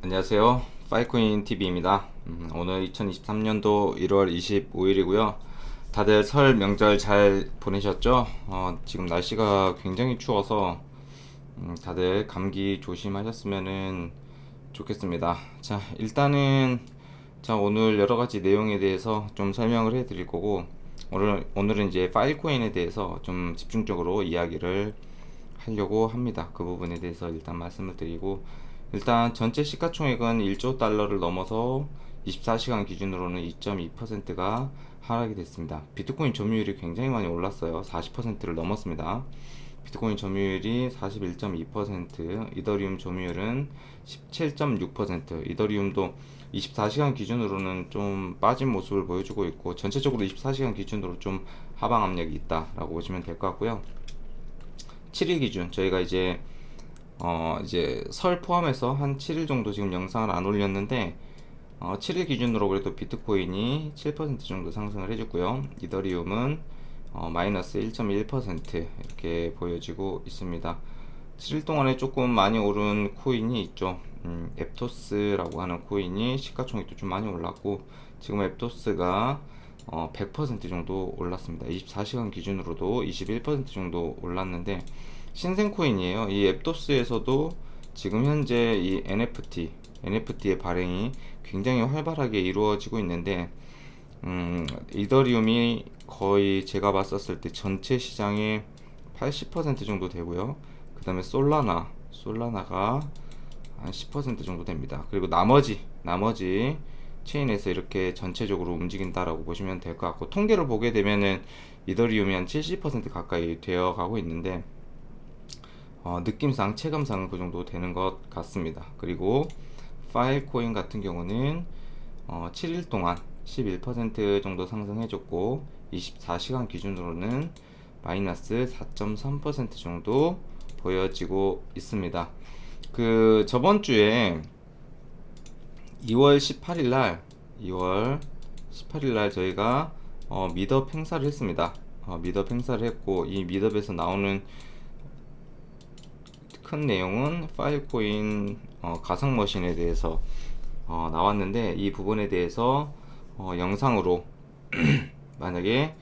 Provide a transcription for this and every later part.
안녕하세요. 파이코인 TV입니다. 오늘 2023년도 1월 25일이고요. 다들 설 명절 잘 보내셨죠? 지금 날씨가 굉장히 추워서 다들 감기 조심하셨으면 좋겠습니다. 자, 일단은 오늘 여러 가지 내용에 대해서 좀 설명을 해 드릴 거고, 오늘은 이제 파일코인에 대해서 좀 집중적으로 이야기를 하려고 합니다. 그 부분에 대해서 일단 말씀을 드리고, 일단 전체 시가총액은 1조 달러를 넘어서 24시간 기준으로는 2.2%가 하락이 됐습니다. 비트코인 점유율이 굉장히 많이 올랐어요. 40%를 넘었습니다. 비트코인 점유율이 41.2%, 이더리움 점유율은 17.6%, 이더리움도 24시간 기준으로는 좀 빠진 모습을 보여주고 있고, 전체적으로 24시간 기준으로 좀 하방 압력이 있다라고 보시면 될 것 같고요. 7일 기준, 저희가 이제 설 포함해서 한 7일 정도 지금 영상을 안 올렸는데, 7일 기준으로 그래도 비트코인이 7% 정도 상승을 해줬고요. 이더리움은 마이너스 1.1% 이렇게 보여지고 있습니다. 7일 동안에 조금 많이 오른 코인이 있죠. 앱토스라고 하는 코인이 시가총액도 좀 많이 올랐고, 지금 앱토스가 100% 정도 올랐습니다. 24시간 기준으로도 21% 정도 올랐는데, 신생 코인이에요. 이 앱토스에서도 지금 현재 이 NFT의 발행이 굉장히 활발하게 이루어지고 있는데, 이더리움이 거의 제가 봤었을 때 전체 시장의 80% 정도 되고요. 그 다음에 솔라나가 한 10% 정도 됩니다. 그리고 나머지 체인에서 이렇게 전체적으로 움직인다라고 보시면 될 것 같고, 통계를 보게 되면은 이더리움이 한 70% 가까이 되어 가고 있는데, 느낌상 체감상 그 정도 되는 것 같습니다. 그리고 파일코인 같은 경우는 7일 동안 11% 정도 상승해줬고, 24시간 기준으로는 마이너스 4.3% 정도 보여지고 있습니다. 그 저번 주에 2월 18일 날 저희가 미덥 행사를 했습니다. 미덥 행사를 했고, 이 미덥에서 나오는 큰 내용은 파일코인 가상 머신에 대해서 나왔는데, 이 부분에 대해서 영상으로 만약에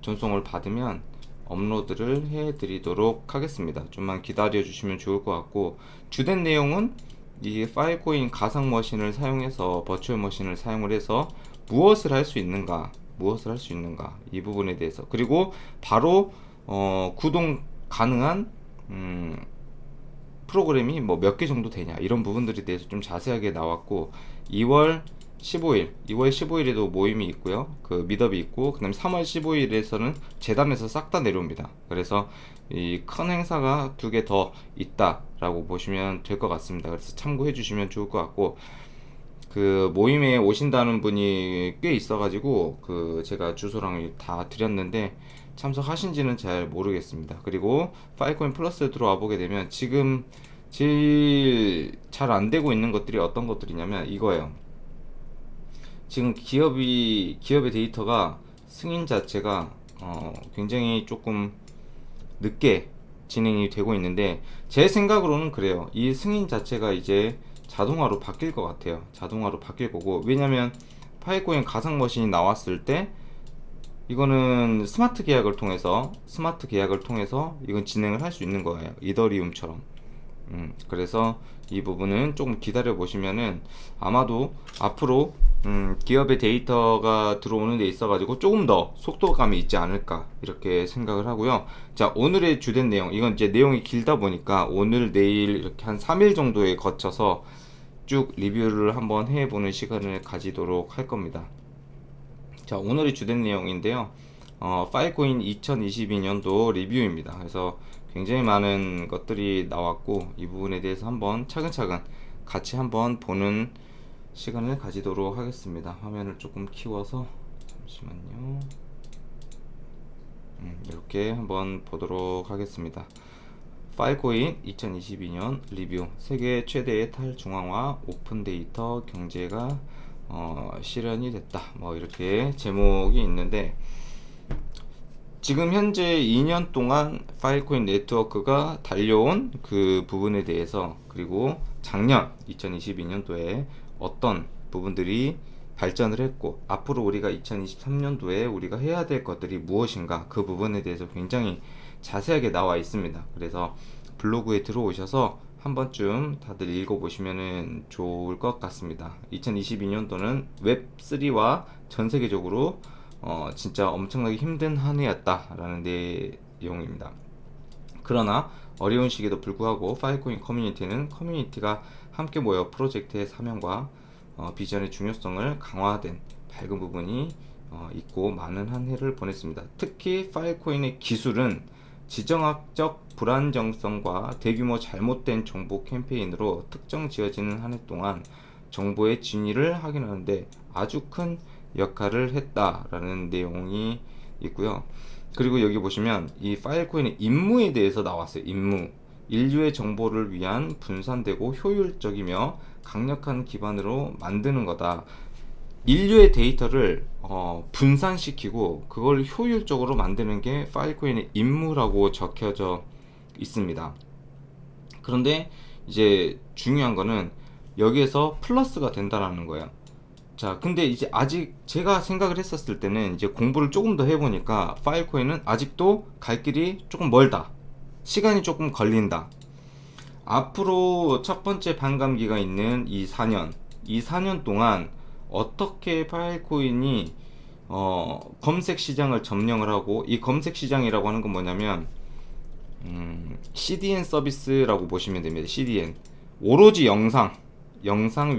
전송을 받으면 업로드를 해 드리도록 하겠습니다. 좀만 기다려 주시면 좋을 것 같고, 주된 내용은 이 파일코인 가상 머신을 사용해서, 버추얼 머신을 사용을 해서 무엇을 할 수 있는가, 이 부분에 대해서, 그리고 바로 구동 가능한 프로그램이 뭐 몇 개 정도 되냐, 이런 부분들에 대해서 좀 자세하게 나왔고, 2월 15일에도 모임이 있고요. 그 미덥이 있고, 그 다음에 3월 15일에서는 재단에서 싹 다 내려옵니다. 그래서 이 큰 행사가 2개 더 있다라고 보시면 될 것 같습니다. 그래서 참고해 주시면 좋을 것 같고, 그 모임에 오신다는 분이 꽤 있어가지고 그 제가 주소랑 다 드렸는데 참석하신지는 잘 모르겠습니다. 그리고 파일코인 플러스 들어와 보게 되면 지금 제일 잘 안 되고 있는 것들이 어떤 것들이냐면 이거예요. 지금 기업의 데이터가, 승인 자체가 굉장히 조금 늦게 진행이 되고 있는데, 제 생각으로는 그래요. 이 승인 자체가 이제 자동화로 바뀔 것 같아요. 자동화로 바뀔 거고, 왜냐면 파일코인 가상 머신이 나왔을 때 이거는 스마트 계약을 통해서 이건 진행을 할 수 있는 거예요. 이더리움처럼. 그래서 이 부분은 조금 기다려 보시면은 아마도 앞으로 기업의 데이터가 들어오는 데 있어 가지고 조금 더 속도감이 있지 않을까, 이렇게 생각을 하고요. 자, 오늘의 주된 내용, 이건 이제 내용이 길다 보니까 오늘 내일 이렇게 한 3일 정도에 거쳐서 쭉 리뷰를 한번 해보는 시간을 가지도록 할 겁니다. 자, 오늘의 주된 내용인데요. 파일코인 2022년도 리뷰입니다. 그래서 굉장히 많은 것들이 나왔고, 이 부분에 대해서 한번 차근차근 같이 한번 보는 시간을 가지도록 하겠습니다. 화면을 조금 키워서 잠시만요. 이렇게 한번 보도록 하겠습니다. 파일코인 2022년 리뷰, 세계 최대의 탈중앙화 오픈 데이터 경제가 실현이 됐다, 뭐 이렇게 제목이 있는데, 지금 현재 2년 동안 파일코인 네트워크가 달려온 그 부분에 대해서, 그리고 작년 2022년도에 어떤 부분들이 발전을 했고 앞으로 우리가 2023년도에 우리가 해야 될 것들이 무엇인가, 그 부분에 대해서 굉장히 자세하게 나와 있습니다. 그래서 블로그에 들어오셔서 한 번쯤 다들 읽어보시면 좋을 것 같습니다. 2022년도는 웹3와 전 세계적으로 진짜 엄청나게 힘든 한 해였다라는 내용입니다. 그러나 어려운 시기에도 불구하고 파일코인 커뮤니티가 함께 모여 프로젝트의 사명과 비전의 중요성을 강화된 밝은 부분이 있고 많은 한 해를 보냈습니다. 특히 파일코인의 기술은 지정학적 불안정성과 대규모 잘못된 정보 캠페인으로 특정 지어지는 한 해 동안 정보의 진위를 확인하는데 아주 큰 역할을 했다라는 내용이 있고요. 그리고 여기 보시면 이 파일코인의 임무에 대해서 나왔어요. 임무. 인류의 정보를 위한 분산되고 효율적이며 강력한 기반으로 만드는 거다. 인류의 데이터를 분산시키고 그걸 효율적으로 만드는 게 파일코인의 임무라고 적혀져 있습니다. 그런데 이제 중요한 거는 여기에서 플러스가 된다라는 거예요. 자, 근데 이제 아직 제가 생각을 했었을 때는 이제 공부를 조금 더 해보니까 파일코인은 아직도 갈 길이 조금 멀다. 시간이 조금 걸린다. 앞으로 첫 번째 반감기가 있는 이 4년 동안 어떻게 파일코인이 검색 시장을 점령을 하고, 이 검색 시장이라고 하는 건 뭐냐면 CDN 서비스라고 보시면 됩니다. CDN 오로지 영상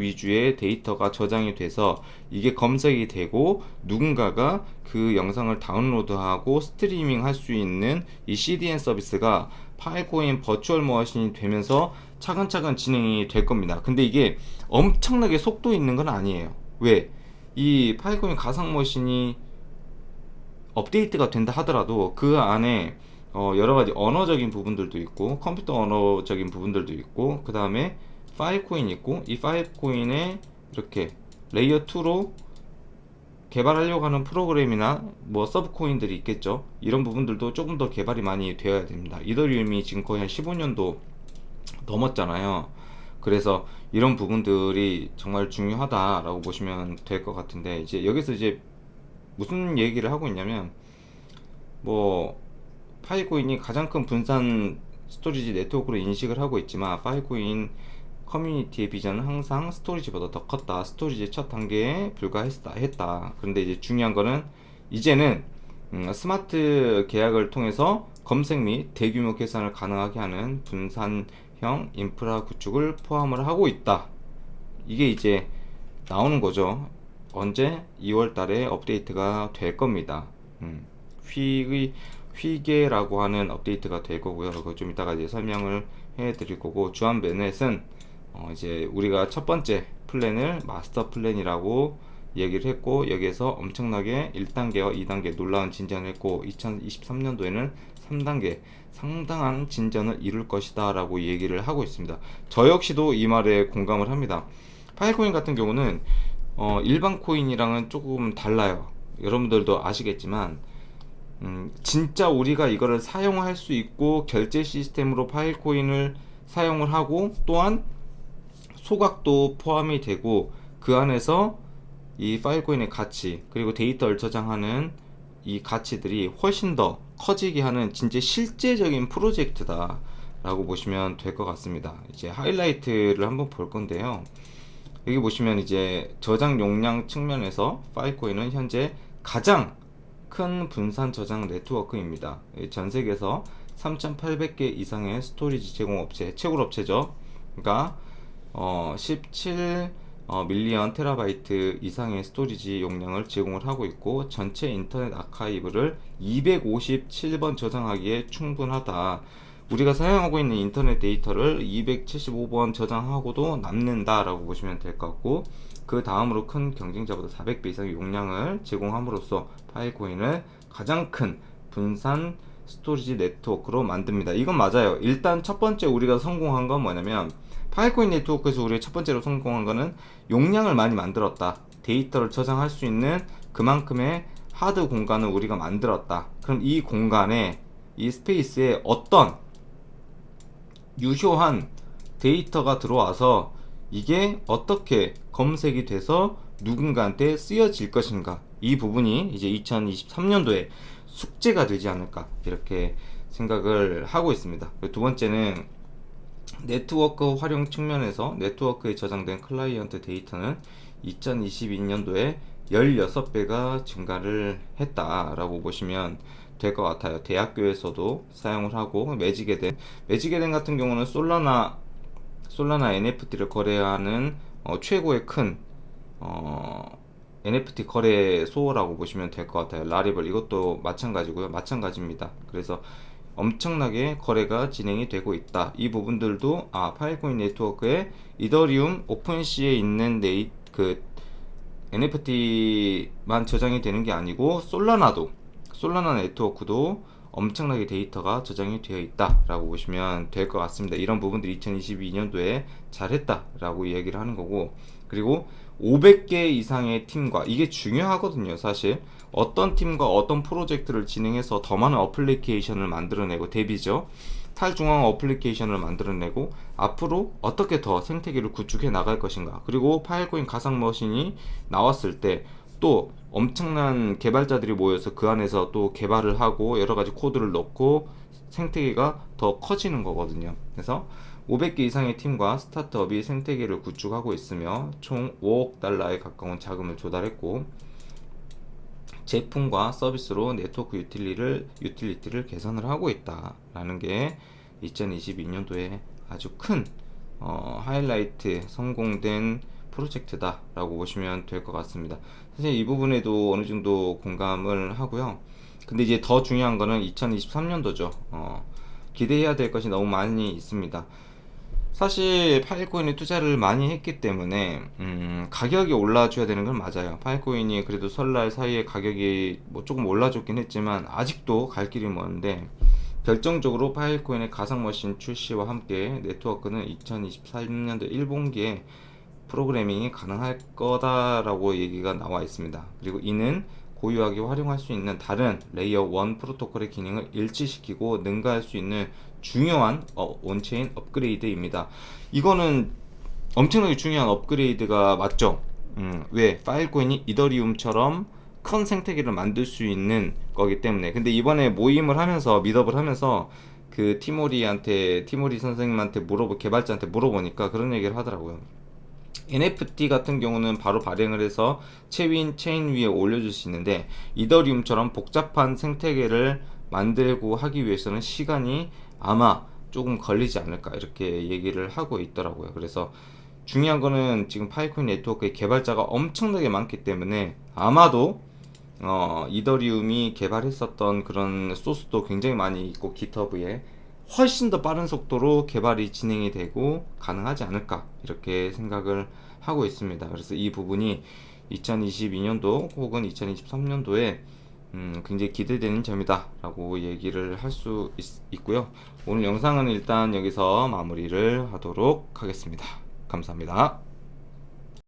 위주의 데이터가 저장이 돼서 이게 검색이 되고 누군가가 그 영상을 다운로드하고 스트리밍 할 수 있는 이 CDN 서비스가 파일코인 버추얼 머신이 되면서 차근차근 진행이 될 겁니다. 근데 이게 엄청나게 속도 있는 건 아니에요. 왜? 이 파일코인 가상 머신이 업데이트가 된다 하더라도 그 안에 여러 가지 언어적인 부분들도 있고 컴퓨터 언어적인 부분들도 있고, 그 다음에 파일코인이 있고, 이 파일코인에 이렇게 레이어 2로 개발하려고 하는 프로그램이나 뭐 서브코인들이 있겠죠. 이런 부분들도 조금 더 개발이 많이 되어야 됩니다. 이더리움이 지금 거의 한 15년도 넘었잖아요. 그래서 이런 부분들이 정말 중요하다라고 보시면 될 것 같은데, 이제 여기서 이제 무슨 얘기를 하고 있냐면, 뭐 파일코인이 가장 큰 분산 스토리지 네트워크로 인식을 하고 있지만 파일코인 커뮤니티의 비전은 항상 스토리지보다 더 컸다. 스토리지의 첫 단계에 불과했다. 그런데 이제 중요한 거는 이제는 스마트 계약을 통해서 검색 및 대규모 계산을 가능하게 하는 분산형 인프라 구축을 포함을 하고 있다. 이게 이제 나오는 거죠. 언제? 2월 달에 업데이트가 될 겁니다. 휘게라고 하는 업데이트가 될 거고요. 그거 좀 이따가 이제 설명을 해 드릴 거고, 주한 베넷은 이제 우리가 첫 번째 플랜을 마스터 플랜이라고 얘기를 했고, 여기에서 엄청나게 1단계와 2단계 놀라운 진전을 했고 2023년도에는 3단계 상당한 진전을 이룰 것이다 라고 얘기를 하고 있습니다. 저 역시도 이 말에 공감을 합니다. 파일코인 같은 경우는 일반 코인이랑은 조금 달라요. 여러분들도 아시겠지만 진짜 우리가 이거를 사용할 수 있고 결제 시스템으로 파일코인을 사용을 하고, 또한 소각도 포함이 되고 그 안에서 이 파일코인의 가치 그리고 데이터를 저장하는 이 가치들이 훨씬 더 커지게 하는 진짜 실제적인 프로젝트다 라고 보시면 될 것 같습니다. 이제 하이라이트를 한번 볼 건데요. 여기 보시면 이제 저장 용량 측면에서 파일코인은 현재 가장 큰 분산 저장 네트워크입니다. 전 세계에서 3,800개 이상의 스토리지 제공업체, 채굴업체죠. 그러니까 17 밀리언 테라바이트 이상의 스토리지 용량을 제공을 하고 있고, 전체 인터넷 아카이브를 257번 저장하기에 충분하다. 우리가 사용하고 있는 인터넷 데이터를 275번 저장하고도 남는다 라고 보시면 될 것 같고, 그 다음으로 큰 경쟁자보다 400배 이상의 용량을 제공함으로써 파일코인을 가장 큰 분산 스토리지 네트워크로 만듭니다. 이건 맞아요. 일단 첫 번째 우리가 성공한 건 뭐냐면, 파일코인 네트워크에서 우리가 첫 번째로 성공한 거는 용량을 많이 만들었다. 데이터를 저장할 수 있는 그만큼의 하드 공간을 우리가 만들었다. 그럼 이 공간에, 이 스페이스에 어떤 유효한 데이터가 들어와서 이게 어떻게 검색이 돼서 누군가한테 쓰여질 것인가, 이 부분이 이제 2023년도에 숙제가 되지 않을까 이렇게 생각을 하고 있습니다. 두 번째는 네트워크 활용 측면에서 네트워크에 저장된 클라이언트 데이터는 2022년도에 16배가 증가를 했다라고 보시면 될 것 같아요. 대학교에서도 사용을 하고, 매직에덴 같은 경우는 솔라나 NFT를 거래하는 최고의 큰 NFT 거래소라고 보시면 될 것 같아요. 라리블 이것도 마찬가지고요. 마찬가지입니다. 그래서 엄청나게 거래가 진행이 되고 있다. 이 부분들도 파일코인 네트워크에 이더리움 오픈시에 있는 NFT만 저장이 되는 게 아니고 솔라나 네트워크도 엄청나게 데이터가 저장이 되어 있다라고 보시면 될 것 같습니다. 이런 부분들이 2022년도에 잘했다라고 이야기를 하는 거고, 그리고 500개 이상의 팀과, 이게 중요하거든요. 사실 어떤 팀과 어떤 프로젝트를 진행해서 더 많은 어플리케이션을 만들어내고, 대비죠, 탈중앙 어플리케이션을 만들어내고 앞으로 어떻게 더 생태계를 구축해 나갈 것인가, 그리고 파일코인 가상 머신이 나왔을 때 또 엄청난 개발자들이 모여서 그 안에서 또 개발을 하고 여러 가지 코드를 넣고 생태계가 더 커지는 거거든요. 그래서 500개 이상의 팀과 스타트업이 생태계를 구축하고 있으며 총 5억 달러에 가까운 자금을 조달했고, 제품과 서비스로 네트워크 유틸리티를 개선을 하고 있다라는 게 2022년도에 아주 큰 하이라이트, 성공된 프로젝트다라고 보시면 될 것 같습니다. 사실 이 부분에도 어느 정도 공감을 하고요. 근데 이제 더 중요한 거는 2023년도죠. 기대해야 될 것이 너무 많이 있습니다. 사실 파일코인에 투자를 많이 했기 때문에 가격이 올라줘야 되는 건 맞아요. 파일코인이 그래도 설날 사이에 가격이 뭐 조금 올라줬긴 했지만 아직도 갈 길이 먼데, 결정적으로 파일코인의 가상머신 출시와 함께 네트워크는 2023년도 1분기에 프로그래밍이 가능할 거다라고 얘기가 나와 있습니다. 그리고 이는 고유하게 활용할 수 있는 다른 레이어 1 프로토콜의 기능을 일치시키고 능가할 수 있는 중요한 온체인 업그레이드입니다. 이거는 엄청나게 중요한 업그레이드가 맞죠? 왜? 파일코인이 이더리움처럼 큰 생태계를 만들 수 있는 거기 때문에. 근데 이번에 모임을 하면서, 미드업을 하면서 그 티모리 선생님한테 개발자한테 물어보니까 그런 얘기를 하더라고요. NFT 같은 경우는 바로 발행을 해서 체인 위에 올려줄 수 있는데, 이더리움처럼 복잡한 생태계를 만들고 하기 위해서는 시간이 아마 조금 걸리지 않을까 이렇게 얘기를 하고 있더라고요. 그래서 중요한 거는 지금 파일코인 네트워크의 개발자가 엄청나게 많기 때문에 아마도 이더리움이 개발했었던 그런 소스도 굉장히 많이 있고 깃허브에 훨씬 더 빠른 속도로 개발이 진행이 되고 가능하지 않을까 이렇게 생각을 하고 있습니다. 그래서 이 부분이 2022년도 혹은 2023년도에 굉장히 기대되는 점이다 라고 얘기를 할 수 있고요. 오늘 영상은 일단 여기서 마무리를 하도록 하겠습니다. 감사합니다.